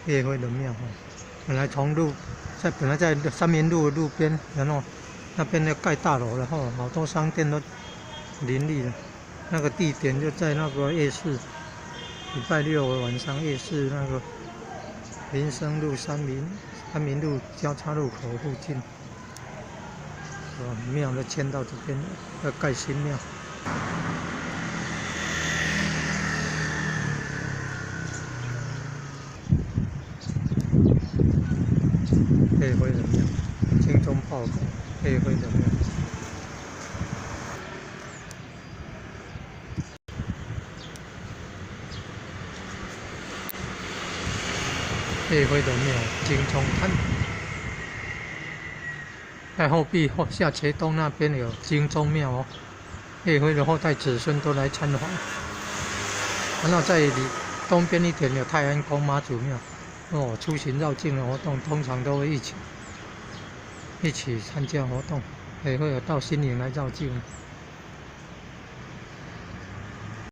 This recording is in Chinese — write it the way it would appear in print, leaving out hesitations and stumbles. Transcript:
叶辉的庙哦，本来在三民路路边，然后那边要盖大楼，然后好多商店都林立了。那个地点就在那个夜市，礼拜六晚上夜市那个民生路三民路交叉路口附近。庙都迁到这边了，要盖新庙。叶辉的庙，精忠报国，叶辉的庙。叶辉的庙，金钟坛。在后壁下茄东那边有金钟庙哦，叶辉的后代子孙都来参访。然后在东边一点有太安宫妈祖庙哦，出行绕境的活动通常都会一起参加活动，也会有到新营来绕境。